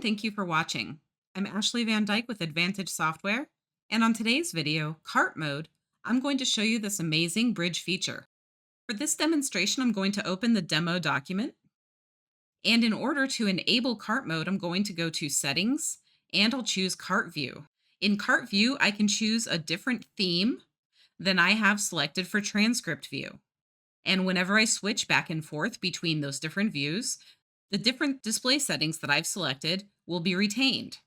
and thank you for watching. I'm Ashley Van Dyke with Advantage Software, and on today's video, Cart Mode, I'm going to show you this amazing bridge feature. For this demonstration, I'm going to open the demo document, and in order to enable Cart Mode, I'm going to go to Settings, and I'll choose Cart View. In Cart View, I can choose a different theme than I have selected for Transcript View. And whenever I switch back and forth between those different views, the different display settings that I've selected will be retained.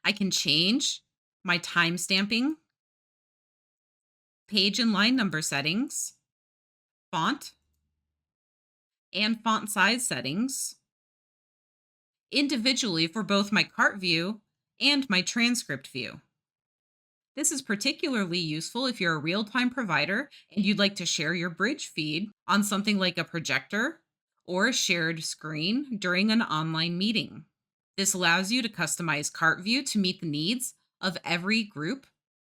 I can change my time stamping, page and line number settings, font, and font size settings individually for both my cart view and my transcript view. This is particularly useful if you're a real-time provider and you'd like to share your bridge feed on something like a projector or a shared screen during an online meeting. This allows you to customize cart view to meet the needs of every group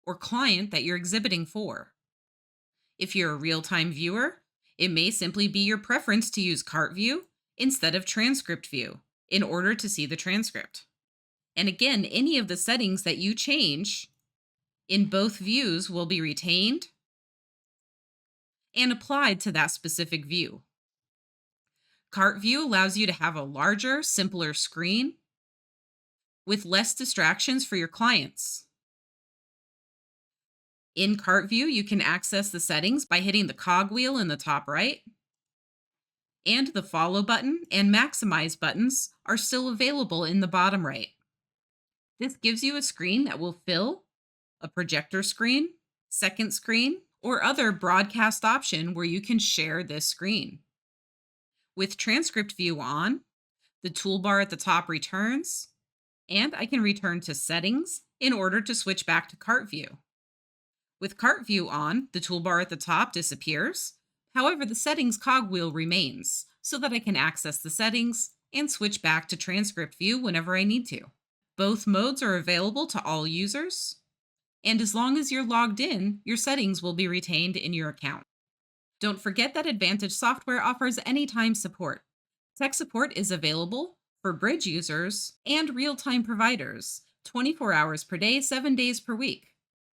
or client that you're exhibiting for. If you're a real-time viewer, it may simply be your preference to use cart view instead of transcript view in order to see the transcript. And again, any of the settings that you change in both views will be retained and applied to that specific view. Cart view allows you to have a larger, simpler screen with less distractions for your clients. In cart view, you can access the settings by hitting the cogwheel in the top right, and the follow button and maximize buttons are still available in the bottom right. This gives you a screen that will fill a projector screen, second screen, or other broadcast option where you can share this screen. With transcript view on, the toolbar at the top returns, and I can return to settings in order to switch back to cart view. With cart view on, the toolbar at the top disappears. However, the settings cogwheel remains so that I can access the settings and switch back to transcript view whenever I need to. Both modes are available to all users, and as long as you're logged in, your settings will be retained in your account. Don't forget that Advantage Software offers anytime support. Tech support is available for bridge users and real-time providers, 24 hours per day, 7 days per week.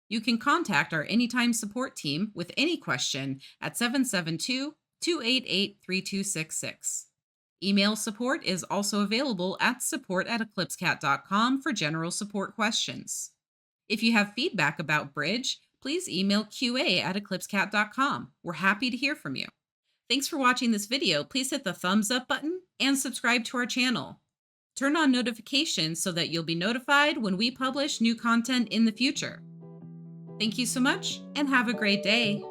You can contact our anytime support team with any question at 772-288-3266. Email support is also available at support@eclipsecat.com for general support questions. If you have feedback about Bridge, please email qa@eclipsecat.com. We're happy to hear from you. Thanks for watching this video. Please hit the thumbs up button and subscribe to our channel. Turn on notifications so that you'll be notified when we publish new content in the future. Thank you so much and have a great day.